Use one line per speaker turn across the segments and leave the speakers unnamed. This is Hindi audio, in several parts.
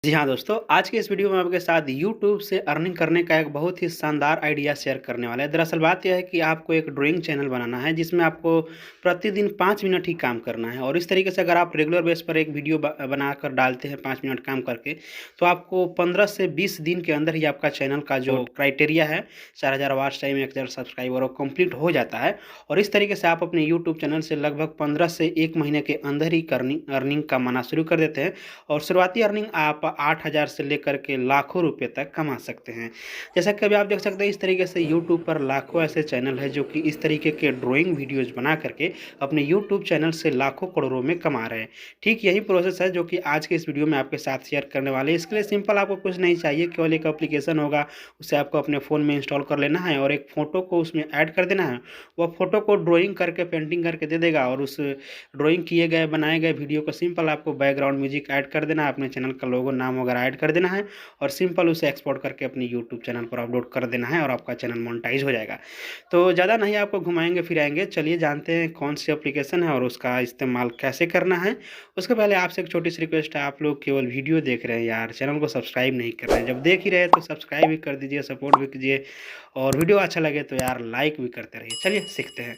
जी हाँ दोस्तों, आज के इस वीडियो में आपके साथ यूट्यूब से अर्निंग करने का एक बहुत ही शानदार आइडिया शेयर करने वाला है। दरअसल बात यह है कि आपको एक ड्राइंग चैनल बनाना है जिसमें आपको प्रतिदिन 5 मिनट ही काम करना है और इस तरीके से अगर आप रेगुलर बेस पर एक वीडियो बनाकर डालते हैं 5 मिनट काम करके, तो आपको 15 से 20 दिन के अंदर ही आपका चैनल का जो क्राइटेरिया है 4000 वॉच टाइम, 1000 सब्सक्राइबर वो कंप्लीट हो जाता है। और इस तरीके से आप अपने यूट्यूब चैनल से लगभग 15 से 1 महीने के अंदर ही अर्निंग कमाना शुरू कर देते हैं और शुरुआती अर्निंग आप 8,000 से लेकर के लाखों रुपए तक कमा सकते हैं। जैसा कि अभी आप देख सकते हैं, इस तरीके से यूट्यूब पर लाखों ऐसे चैनल हैं जो कि इस तरीके के ड्राइंग वीडियोज़ बना करके अपने यूट्यूब चैनल से लाखों करोड़ों में कमा रहे हैं। ठीक यही प्रोसेस है जो कि आज के इस वीडियो में आपके साथ शेयर करने वाले हैं। इसके लिए सिंपल आपको कुछ नहीं चाहिए, केवल एक एप्लीकेशन होगा, उसे आपको अपने फ़ोन में इंस्टॉल कर लेना है और एक फ़ोटो को उसमें ऐड कर देना है। वह फ़ोटो को ड्राइंग करके, पेंटिंग करके दे देगा और उस ड्राइंग किए गए, बनाए गए वीडियो को सिंपल आपको बैकग्राउंड म्यूजिक ऐड कर देना है, अपने चैनल का लोगो, नाम वगैरह ऐड कर देना है और सिंपल उसे एक्सपोर्ट करके अपने यूट्यूब चैनल पर अपलोड कर देना है और आपका चैनल मोनेटाइज हो जाएगा। तो ज़्यादा नहीं आपको घुमाएंगे फिराएंगे, चलिए जानते हैं कौन सी एप्लीकेशन है और उसका इस्तेमाल कैसे करना है। उसके पहले आपसे एक छोटी सी रिक्वेस्ट है, आप लोग केवल वीडियो देख रहे हैं यार, चैनल को सब्सक्राइब नहीं कर रहे हैं। जब देख ही रहे हैं तो सब्सक्राइब भी कर दीजिए, सपोर्ट भी कीजिए और वीडियो अच्छा लगे तो यार लाइक भी करते रहिए। चलिए सीखते हैं।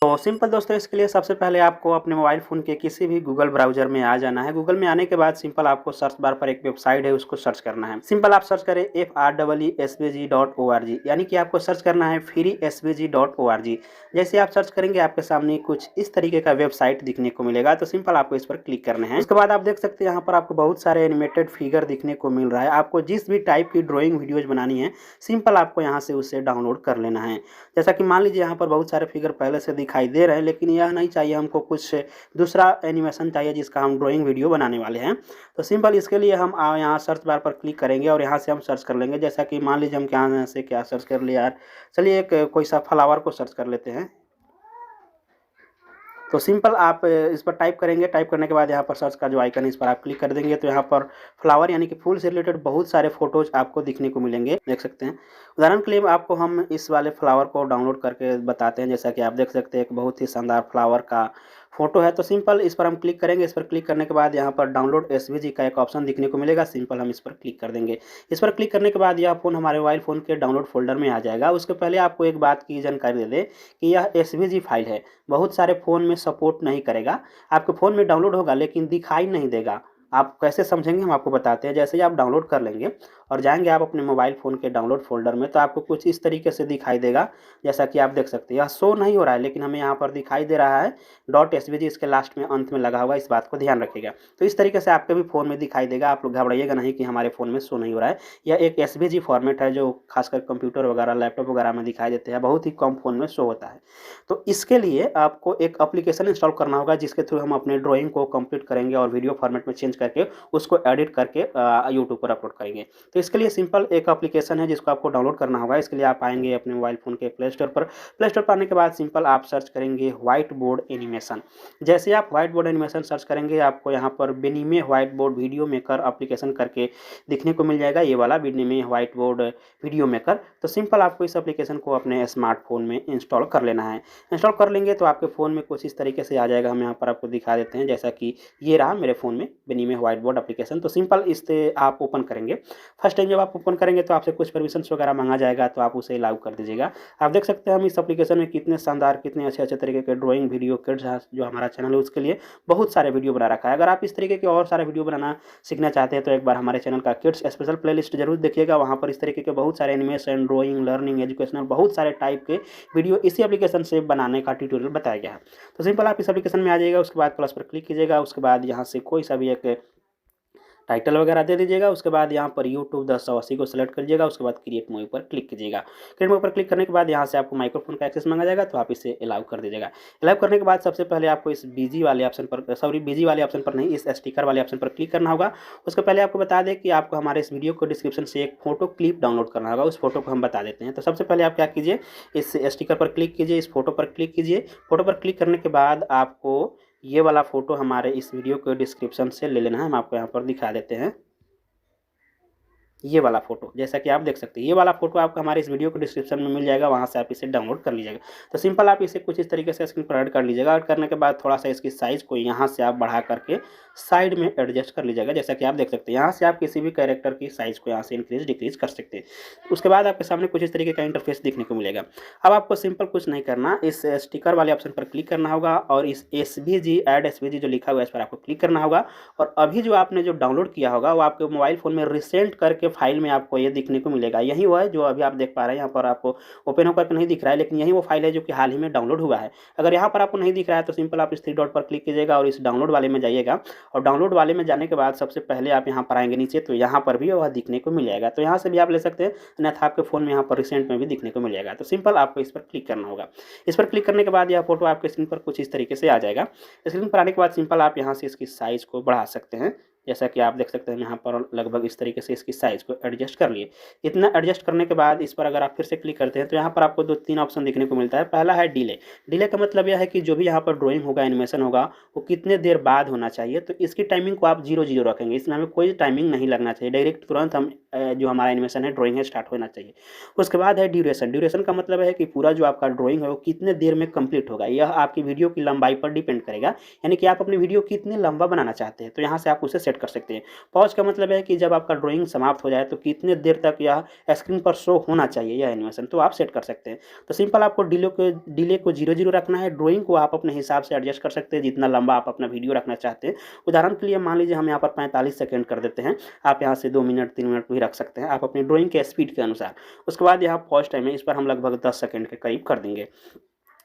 तो सिंपल दोस्तों, इसके लिए सबसे पहले आपको अपने मोबाइल फ़ोन के किसी भी गूगल ब्राउज़र में आ जाना है। गूगल में आने के बाद सिंपल आपको सर्च बार पर एक वेबसाइट है, उसको सर्च करना है। सिंपल आप सर्च करें FREESVG.org, यानी कि आपको सर्च करना है freesvg.org। जैसे आप सर्च करेंगे आपके सामने कुछ इस तरीके का वेबसाइट दिखने को मिलेगा, तो सिंपल आपको इस पर क्लिक करना है। उसके बाद आप देख सकते हैं यहाँ पर आपको बहुत सारे एनिमेटेड फिगर दिखने को मिल रहा है। आपको जिस भी टाइप की ड्राइंग वीडियोज़ बनानी है, सिंपल आपको यहाँ से उसे डाउनलोड कर लेना है। जैसा कि मान लीजिए यहाँ पर बहुत सारे फिगर पहले से दिखाई दे रहे हैं, लेकिन यह नहीं चाहिए, हमको कुछ दूसरा एनिमेशन चाहिए जिसका हम ड्राइंग वीडियो बनाने वाले हैं। तो सिंपल इसके लिए हम यहाँ सर्च बार पर क्लिक करेंगे और यहाँ से हम सर्च कर लेंगे। जैसा कि मान लीजिए हम यहाँ से क्या सर्च कर लिया यार, चलिए एक कोई सा फ्लावर को सर्च कर लेते हैं। तो सिंपल आप इस पर टाइप करेंगे, टाइप करने के बाद यहाँ पर सर्च का जो आइकन है इस पर आप क्लिक कर देंगे, तो यहाँ पर फ्लावर यानी कि फूल से रिलेटेड बहुत सारे फोटोज आपको दिखने को मिलेंगे, देख सकते हैं। उदाहरण के लिए आपको हम इस वाले फ्लावर को डाउनलोड करके बताते हैं। जैसा कि आप देख सकते हैं एक बहुत ही शानदार फ्लावर का फोटो है, तो सिंपल इस पर हम क्लिक करेंगे। इस पर क्लिक करने के बाद यहाँ पर डाउनलोड एसवीजी का एक ऑप्शन दिखने को मिलेगा, सिंपल हम इस पर क्लिक कर देंगे। इस पर क्लिक करने के बाद यह फ़ोन हमारे मोबाइल फ़ोन के डाउनलोड फोल्डर में आ जाएगा। उसके पहले आपको एक बात की जानकारी दे दें कि यह एसवीजी फाइल है, बहुत सारे फ़ोन में सपोर्ट नहीं करेगा। आपके फ़ोन में डाउनलोड होगा लेकिन दिखाई नहीं देगा। आप कैसे समझेंगे हम आपको बताते हैं। जैसे ही आप डाउनलोड कर लेंगे और जाएंगे आप अपने मोबाइल फ़ोन के डाउनलोड फोल्डर में, तो आपको कुछ इस तरीके से दिखाई देगा। जैसा कि आप देख सकते हैं यह शो नहीं हो रहा है, लेकिन हमें यहाँ पर दिखाई दे रहा है .svg, इसके लास्ट में अंत में लगा हुआ, इस बात को ध्यान रखिएगा। तो इस तरीके से आपके भी फ़ोन में दिखाई देगा। आप लोग घबराइएगा नहीं कि हमारे फ़ोन में शो नहीं हो रहा है। यह एक एसवीजी फॉर्मेट है जो खासकर कंप्यूटर वगैरह, लैपटॉप वगैरह में दिखाई देते हैं, बहुत ही कम फ़ोन में शो होता है। तो इसके लिए आपको एक एप्लीकेशन इंस्टॉल करना होगा जिसके थ्रू हम अपने ड्राइंग को कंप्लीट करेंगे और वीडियो फॉर्मेट में चेंज करके उसको एडिट करके यूट्यूब पर अपलोड करेंगे। तो इसके लिए सिंपल एक एप्लीकेशन है जिसको आपको डाउनलोड करना होगा। इसके लिए आप आएंगे अपने मोबाइल फ़ोन के प्ले स्टोर पर। प्ले स्टोर पर आने के बाद सिंपल आप सर्च करेंगे व्हाइट बोर्ड एनिमेशन। जैसे आप व्हाइट बोर्ड एनिमेशन सर्च करेंगे, आपको यहाँ पर Benime white board video maker application करके दिखने को मिल जाएगा, ये वाला Benime white board video maker. तो सिंपल आपको इस एप्लीकेशन को अपने स्मार्टफोन में इंस्टॉल कर लेना है। इंस्टॉल कर लेंगे तो आपके फ़ोन में कुछ इस तरीके से आ जाएगा। हम यहाँ पर आपको दिखा देते हैं, जैसा कि ये रहा मेरे फ़ोन में बेनिमे व्हाइट बोर्ड एप्लीकेशन। तो सिंपल इससे आप ओपन करेंगे। फर्स्ट टाइम जब आप ओपन करेंगे तो आपसे कुछ परमिशंस वगैरह मांगा जाएगा, तो आप उसे अलाउ कर दीजिएगा। आप देख सकते हैं हम इस एप्लीकेशन में कितने शानदार, कितने अच्छे अच्छे तरीके के ड्राइंग वीडियो किड्स जो हमारा चैनल है उसके लिए बहुत सारे वीडियो बना रखा है। अगर आप इस तरीके के और सारे वीडियो बनाना सीखना चाहते हैं तो एक बार हमारे चैनल का किड्स स्पेशल प्लेलिस्ट जरूर देखिएगा। वहाँ पर इस तरीके के बहुत सारे एनिमेशन, ड्राइंग, लर्निंग, एजुकेशनल बहुत सारे टाइप के वीडियो इसी एप्लीकेशन से बनाने का ट्यूटोरियल बताया गया है। तो सिंपल आप इस एप्लीकेशन में आ जाइएगा, उसके बाद प्लस पर क्लिक कीजिएगा, उसके बाद यहाँ से कोई सा भी एक टाइटल वगैरह दे दीजिएगा। उसके बाद यहाँ पर यूट्यूब 1080 को सेलेक्ट करिएगा, उसके बाद क्रिएट मूवी पर क्लिक कीजिएगा। क्रिएट मूवी पर क्लिक करने के बाद यहाँ से आपको माइक्रोफोन का एक्सेस मांगा जाएगा, तो आप इसे अलाउ कर दीजिएगा। अलाउ करने के बाद सबसे पहले आपको इस बीजी वाले ऑप्शन पर, सॉरी बीजी वाले ऑप्शन पर नहीं, इस स्टिकर वाले ऑप्शन पर क्लिक करना होगा। उसके पहले आपको बता दें कि आपको हमारे इस वीडियो को डिस्क्रिप्शन से एक फोटो क्लिप डाउनलोड करना होगा, उस फोटो को हम बता देते हैं। तो सबसे पहले आप क्या कीजिए, इस स्टिकर पर क्लिक कीजिए, इस फोटो पर क्लिक कीजिए। फोटो पर क्लिक करने के बाद आपको ये वाला फोटो हमारे इस वीडियो के डिस्क्रिप्शन से ले लेना है। हम आपको यहाँ पर दिखा देते हैं। ये वाला फोटो, जैसा कि आप देख सकते हैं ये वाला फोटो आपको हमारे इस वीडियो को डिस्क्रिप्शन में मिल जाएगा, वहाँ से आप इसे डाउनलोड कर लीजिएगा। तो सिंपल आप इसे कुछ इस तरीके से स्क्रीन पर ऐड कर लीजिएगा। ऐड करने के बाद थोड़ा सा इसकी साइज़ को यहाँ से आप बढ़ा करके साइड में एडजस्ट कर लीजिएगा, जैसा कि आप देख सकते हैं। यहाँ से आप किसी भी कैरेक्टर की साइज़ को यहाँ से इंक्रीज डिक्रीज कर सकते हैं। उसके बाद आपके सामने कुछ इस तरीके का इंटरफेस देखने को मिलेगा। अब आपको सिंपल कुछ नहीं करना, इस स्टिकर वाले ऑप्शन पर क्लिक करना होगा और इस एसवीजी ऐड एसवीजी जो लिखा हुआ है इस पर आपको क्लिक करना होगा। और अभी जो आपने जो डाउनलोड किया होगा वो आपके मोबाइल फ़ोन में रिसेंट करके फाइल में आपको ये दिखने को मिलेगा। यही वो है जो अभी आप देख पा रहे हैं, यहाँ पर आपको ओपन होकर के नहीं दिख रहा है, लेकिन यही वो फाइल है जो कि हाल ही में डाउनलोड हुआ है। अगर यहाँ पर आपको नहीं दिख रहा है तो सिंपल आप इस थ्री डॉट पर क्लिक कीजिएगा और इस डाउनलोड वाले में जाइएगा। और डाउनलोड वाले में जाने के बाद सबसे पहले आप यहाँ पर आएंगे नीचे, तो यहाँ पर भी वह दिखने को मिल जाएगा। तो यहाँ से भी आप ले सकते हैं, अन्यथा आपके फ़ोन में यहाँ पर रिसेंट में भी दिखने को मिल जाएगा। तो सिंपल आपको इस पर क्लिक करना होगा। इस पर क्लिक करने के बाद यह फोटो आपके स्क्रीन पर कुछ इस तरीके से आ जाएगा। स्क्रीन पर आने के बाद सिंपल आप यहाँ से इसकी साइज़ को बढ़ा सकते हैं, जैसा कि आप देख सकते हैं यहाँ पर लगभग इस तरीके से इसकी साइज़ को एडजस्ट कर लिए। इतना एडजस्ट करने के बाद इस पर अगर आप फिर से क्लिक करते हैं तो यहाँ पर आपको 2-3 ऑप्शन देखने को मिलता है। पहला है डिले। डिले का मतलब यह है कि जो भी यहाँ पर ड्राइंग होगा, एनिमेशन होगा, वो कितने देर बाद होना चाहिए। तो इसकी टाइमिंग को आप 0-0 रखेंगे, इसमें हमें कोई टाइमिंग नहीं लगना चाहिए, डायरेक्ट तुरंत हम जो हमारा एनिमेशन है, ड्राइंग है, स्टार्ट होना चाहिए। उसके बाद है ड्यूरेशन। ड्यूरेशन का मतलब है कि पूरा जो आपका ड्राइंग है वो कितने देर में कंप्लीट होगा। यह आपकी वीडियो की लंबाई पर डिपेंड करेगा, यानी कि आप अपनी वीडियो कितनी लंबा बनाना चाहते हैं, तो यहाँ से आप उसे सेट कर सकते हैं। पॉज का मतलब है कि जब आपका ड्राइंग समाप्त हो जाए तो कितने देर तक यह स्क्रीन पर शो होना चाहिए यह एनिमेशन, तो आप सेट कर सकते हैं। तो सिंपल आपको डिले को 0-0 रखना है। ड्राइंग को आप अपने हिसाब से एडजस्ट कर सकते हैं, जितना लंबा आप अपना वीडियो रखना चाहते हैं। उदाहरण के लिए मान लीजिए हम यहाँ पर 45 सेकंड कर देते हैं, आप यहाँ से 2 मिनट 3 मिनट भी रख सकते हैं, आप अपनी ड्राइंग के स्पीड के अनुसार। उसके बाद यहाँ पॉज टाइम है, इस पर हम लगभग 10 सेकंड के करीब कर देंगे।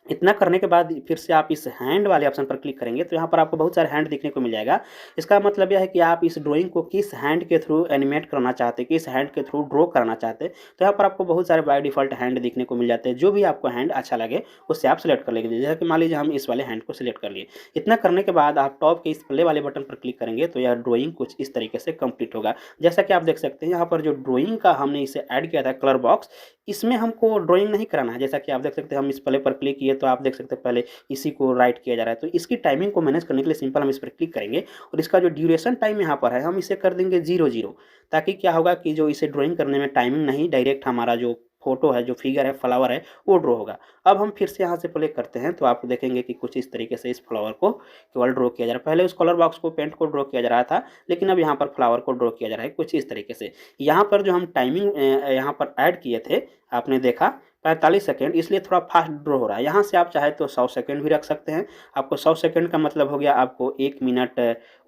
इतना करने के बाद फिर से आप इस हैंड वाले ऑप्शन पर क्लिक करेंगे तो यहाँ पर आपको बहुत सारे हैंड देखने को मिल जाएगा। इसका मतलब यह है कि आप इस ड्राइंग को किस हैंड के थ्रू एनिमेट करना चाहते हैं, किस हैंड के थ्रू ड्रॉ करना चाहते हैं। तो यहाँ पर आपको बहुत सारे बाय डिफ़ॉल्ट हैंड देखने को मिल जाते हैं, जो भी आपको हैंड अच्छा लगे उससे आप सेलेक्ट कर लेंगे। जैसे कि मान लीजिए हम इस वाले हैंड को सिलेक्ट कर लिए। इतना करने के बाद आप टॉप के इस प्ले वाले बटन पर क्लिक करेंगे तो यह ड्राइंग कुछ इस तरीके से कंप्लीट होगा। जैसा कि आप देख सकते हैं यहाँ पर जो ड्राइंग का हमने इसे ऐड किया था कलर बॉक्स, इसमें हमको ड्राइंग नहीं कराना है। जैसा कि आप देख सकते हैं हम इस प्ले पर क्लिक किए तो आप देख सकते हैं पहले इसी को राइट किया जा रहा है। तो इसकी टाइमिंग को मैनेज करने के लिए सिंपल हम इस पर क्लिक करेंगे और इसका जो ड्यूरेशन टाइम यहाँ पर है हम इसे कर देंगे 0-0, ताकि क्या होगा कि जो इसे ड्राइंग करने में टाइमिंग नहीं, डायरेक्ट हमारा जो फोटो है, जो फिगर है, फ्लावर है, वो ड्रॉ होगा। अब हम फिर से यहाँ से प्ले करते हैं तो आप देखेंगे कि कुछ इस तरीके से इस फ्लावर को केवल ड्रॉ किया जा रहा है। पहले उस कलर बॉक्स को, पेंट को ड्रॉ किया जा रहा था, लेकिन अब यहाँ पर फ्लावर को ड्रॉ किया जा रहा है कुछ इस तरीके से। यहाँ पर जो हम टाइमिंग यहाँ पर ऐड किए थे, आपने देखा 45 सेकंड, इसलिए थोड़ा फास्ट ड्रॉ हो रहा है। यहाँ से आप चाहे तो 100 सेकंड भी रख सकते हैं। आपको 100 सेकंड का मतलब हो गया आपको 1 मिनट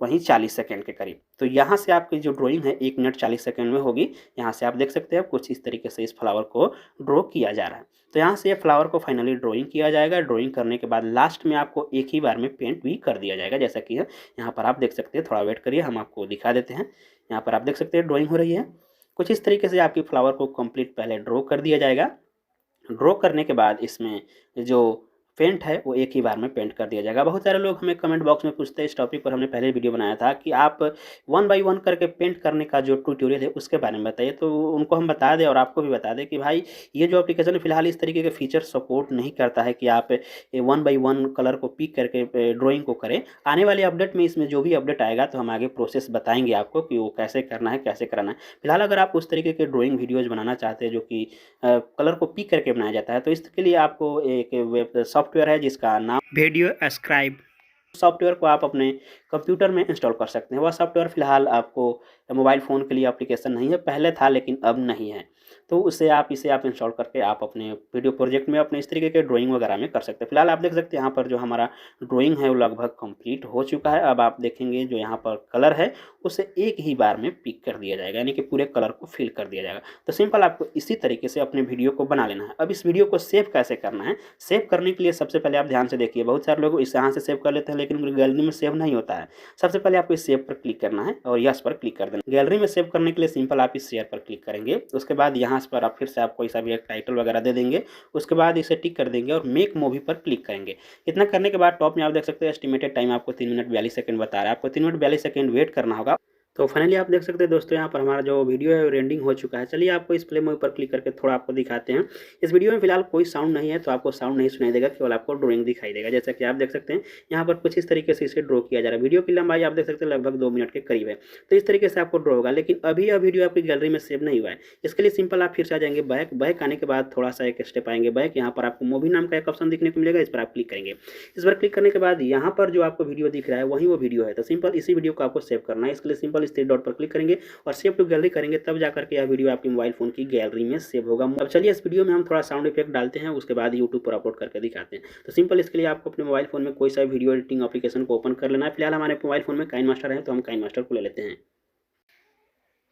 वहीं 40 सेकंड के करीब। तो यहाँ से आपकी जो ड्राइंग है 1 मिनट 40 सेकंड में होगी। यहाँ से आप देख सकते हैं कुछ इस तरीके से इस फ्लावर को ड्रॉ किया जा रहा है। तो यहाँ से ये फ्लावर को फाइनली ड्राइंग किया जाएगा। ड्राइंग करने के बाद लास्ट में आपको एक ही बार में पेंट भी कर दिया जाएगा, जैसा कि है यहाँ पर आप देख सकते हैं। थोड़ा वेट करिए, हम आपको दिखा देते हैं। यहाँ पर आप देख सकते हैं ड्राइंग हो रही है। कुछ इस तरीके से आपकी फ्लावर को कंप्लीट पहले ड्रॉ कर दिया जाएगा। ड्रॉ करने के बाद इसमें जो पेंट है वो एक ही बार में पेंट कर दिया जाएगा। बहुत सारे लोग हमें कमेंट बॉक्स में पूछते हैं, इस टॉपिक पर हमने पहले वीडियो बनाया था कि आप 1 बाय 1 करके पेंट करने का जो ट्यूटोरियल है उसके बारे में बताइए। तो उनको हम बता दें और आपको भी बता दें कि भाई ये जो एप्लीकेशन है फिलहाल इस तरीके के फीचर सपोर्ट नहीं करता है कि आप 1 बाय 1 कलर को पिक करके ड्राइंग को करें। आने वाले अपडेट में इसमें जो भी अपडेट आएगा तो हम आगे प्रोसेस बताएंगे आपको कि वो कैसे करना है, कैसे कराना है। फिलहाल अगर आप उस तरीके के ड्राइंग वीडियोज़ बनाना चाहते हैं जो कि कलर को पिक करके बनाया जाता है, तो इसके लिए आपको एक वेब सॉफ्टवेयर है जिसका नाम वीडियो स्क्राइब सॉफ्टवेयर को आप अपने कंप्यूटर में इंस्टॉल कर सकते हैं। वह सॉफ्टवेयर फिलहाल आपको मोबाइल फ़ोन के लिए एप्लीकेशन नहीं है, पहले था लेकिन अब नहीं है। तो उससे आप इसे आप इंस्टॉल करके आप अपने वीडियो प्रोजेक्ट में अपने इस तरीके के ड्राइंग वगैरह में कर सकते हैं। फिलहाल आप देख सकते हैं यहाँ पर जो हमारा ड्राइंग है वो लगभग कंप्लीट हो चुका है। अब आप देखेंगे जो यहाँ पर कलर है उसे एक ही बार में पिक कर दिया जाएगा, यानी कि पूरे कलर को फिल कर दिया जाएगा। तो सिंपल आपको इसी तरीके से अपने वीडियो को बना लेना है। अब इस वीडियो को सेव कैसे करना है, सेव करने के लिए सबसे पहले आप ध्यान से देखिए। बहुत सारे लोग इस यहाँ से सेव कर लेते हैं लेकिन गैलरी में सेव नहीं होता है। सबसे पहले आपको इस सेव पर क्लिक करना है और यस पर क्लिक कर देना। गैलरी में सेव करने के लिए सिंपल आप इस शेयर पर क्लिक करेंगे। उसके बाद यहाँ पर आप फिर से आप कोई सा भी एक टाइटल वगैरह दे देंगे। उसके बाद इसे टिक कर देंगे और मेक मूवी पर क्लिक करेंगे। इतना करने के बाद टॉप में आप देख सकते हैं एस्टिमेटेड टाइम आपको 3 मिनट 42 सेकंड बता रहा है। आपको 3 मिनट 42 सेकंड वेट करना होगा। तो फाइनली आप देख सकते हैं दोस्तों, यहाँ पर हमारा जो वीडियो है रेंडिंग हो चुका है। चलिए आपको इस प्ले मोड पर क्लिक करके थोड़ा आपको दिखाते हैं। इस वीडियो में फिलहाल कोई साउंड नहीं है, तो आपको साउंड नहीं सुनाई देगा, केवल आपको ड्राइंग दिखाई देगा। जैसा कि आप देख सकते हैं यहाँ पर कुछ इस तरीके से इसे ड्रॉ किया जा रहा है। वीडियो की लंबाई आप देख सकते हैं लगभग 2 मिनट के करीब है। तो इस तरीके से आपको ड्रॉ होगा, लेकिन अभी यह वीडियो आपकी गैलरी में सेव नहीं हुआ है। इसके लिए सिंपल आप फिर से आ जाएंगे बैक। बैक आने के बाद थोड़ा सा एक स्टेप आएंगे बैक। यहाँ पर आपको मूवी नाम का एक ऑप्शन दिखने को मिलेगा, इस पर आप क्लिक करेंगे। इस पर क्लिक करने के बाद यहाँ पर जो आपको वीडियो दिख रहा है वही वो वीडियो है। तो सिंपल इसी वीडियो को आपको सेव करना है। इसके लिए सिंपल इस 3 डॉट पर क्लिक करेंगे और सेव टू गैलरी करेंगे, तब जाकर के यह वीडियो आपके मोबाइल फोन की गैलरी में सेव होगा। अब चलिए इस वीडियो में हम थोड़ा साउंड इफेक्ट डालते हैं, उसके बाद यूट्यूब पर अपलोड करके दिखाते हैं। तो सिंपल इसके लिए आपको अपने मोबाइल फोन में कोई सा वीडियो एडिटिंग एप्लीकेशन को ओपन कर लेना है। फिलहाल हमारे मोबाइल फोन में काइनमास्टर है, तो हम काइनमास्टर को ले लेते हैं।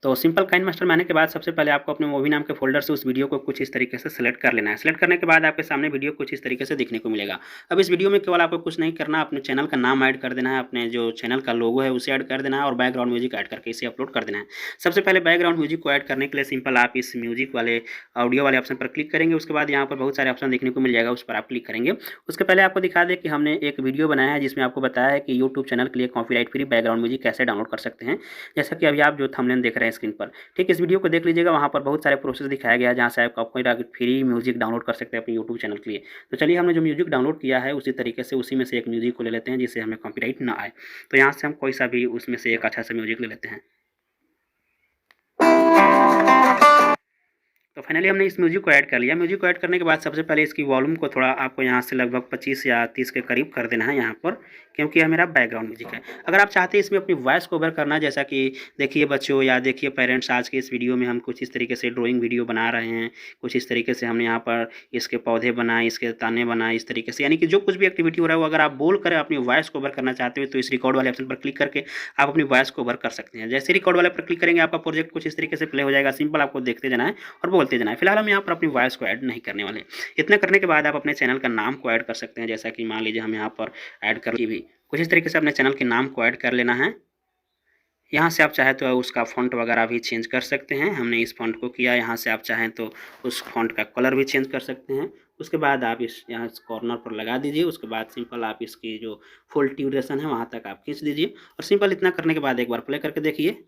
तो सिंपल काइनमास्टर में आने के बाद सबसे पहले आपको अपने मूवी नाम के फोल्डर से उस वीडियो को कुछ इस तरीके से सिलेक्ट कर लेना है। सिलेक्ट करने के बाद आपके सामने वीडियो कुछ इस तरीके से दिखने को मिलेगा। अब इस वीडियो में केवल आपको कुछ नहीं करना, अपने चैनल का नाम ऐड कर देना है, अपने जो चैनल का लोगो है उसे ऐड कर देना है और बैकग्राउंड म्यूजिक ऐड करके इसे अपलोड कर देना है। सबसे पहले बैकग्राउंड म्यूजिक को ऐड करने के लिए सिंपल आप इस म्यूजिक वाले ऑडियो वाले ऑप्शन पर क्लिक करेंगे। उसके बाद यहाँ पर बहुत सारे ऑप्शन देखने को मिल जाएगा, उस पर आप क्लिक करेंगे। उसके पहले आपको दिखा दें कि हमने एक वीडियो बनाया है जिसमें आपको बताया है कि यूट्यूब चैनल के लिए कॉपीराइट फ्री बैकग्राउंड म्यूजिक कैसे डाउनलोड कर सकते हैं, जैसा कि अभी आप जो थंबनेल देख रहे हैं स्क्रीन पर। ठीक, इस वीडियो को देख लीजिएगा, वहाँ पर बहुत सारे प्रोसेस दिखाया गया है जहाँ से आप कॉपीराइट फ्री म्यूजिक डाउनलोड कर सकते हैं अपने यूट्यूब चैनल के लिए। तो चलिए हमने जो म्यूजिक डाउनलोड किया है उसी तरीके से उसी में से एक म्यूजिक को ले लेते हैं जिससे हमें कॉपीराइट ना आए। तो यहाँ से हम कोई सा भी उसमें से एक अच्छा सा म्यूजिक ले लेते हैं। तो फाइनली हमने इस म्यूजिक को ऐड कर लिया। म्यूजिक को ऐड करने के बाद सबसे पहले इसकी वॉल्यूम को थोड़ा आपको यहाँ से लगभग 25 या 30 के करीब कर देना है यहाँ पर, क्योंकि यह मेरा बैकग्राउंड म्यूजिक है। अगर आप चाहते हैं इसमें अपनी वॉइस को ओवर करना, जैसा कि देखिए बच्चों या देखिए पेरेंट्स, आज के इस वीडियो में हम कुछ इस तरीके से ड्राइंग वीडियो बना रहे हैं। कुछ इस तरीके से हमने यहाँ पर इसके पौधे बनाए, इसके ताने बनाए, इस तरीके से, यानी कि जो कुछ भी एक्टिविटी हो रहा है वो अगर आप बोल कर अपनी वॉइस को ओवर करना चाहते हो तो इस रिकॉर्ड वाले ऑप्शन पर क्लिक करके आप अपनी वॉइस को ओवर कर सकते हैं। जैसे रिकॉर्ड वाले पर क्लिक करेंगे आपका प्रोजेक्ट कुछ इस तरीके से प्ले हो जाएगा। सिंपल आपको देखते जाना है और बोलते जाना है। फिलहाल हम यहाँ पर अपनी वॉइस को ऐड नहीं करने वाले। इतना करने के बाद आप अपने चैनल का नाम को ऐड कर सकते हैं, जैसा कि मान लीजिए हम यहाँ पर ऐड कर भी कुछ इस तरीके से अपने चैनल के नाम को ऐड कर लेना है। यहाँ से आप चाहे तो उसका फ़ॉन्ट वगैरह भी चेंज कर सकते हैं। हमने इस फ़ॉन्ट को किया। यहाँ से आप चाहें तो उस फ़ॉन्ट का कलर भी चेंज कर सकते हैं। उसके बाद आप इस यहाँ इस कॉर्नर पर लगा दीजिए। उसके बाद सिंपल आप इसकी जो फुल ड्यूरेशन है वहाँ तक आप खींच दीजिए और सिंपल इतना करने के बाद एक बार प्ले करके देखिए।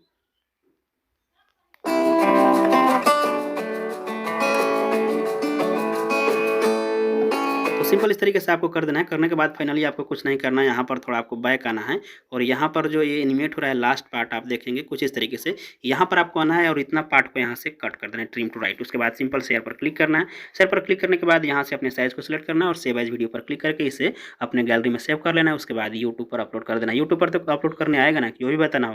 तो सिंपल इस तरीके से आपको कर देना है। करने के बाद फाइनली आपको कुछ नहीं करना है, यहाँ पर थोड़ा आपको बैक आना है और यहाँ पर जो ये एनिमेट हो रहा है लास्ट पार्ट आप देखेंगे कुछ इस तरीके से। यहाँ पर आपको आना है और इतना पार्ट को यहाँ से कट कर देना है, ट्रिम टू राइट। उसके बाद सिंपल शेयर पर क्लिक करना है। शेयर पर क्लिक करने के बाद यहाँ से अपने साइज़ को सिलेक्ट करना है और सेव एज वीडियो पर क्लिक करके इसे अपने गैलरी में सेव कर लेना है। उसके बाद यूट्यूब पर अपलोड कर देना है। यूट्यूब पर तो अपलोड करने आएगा ना, कि वो भी बताना होगा।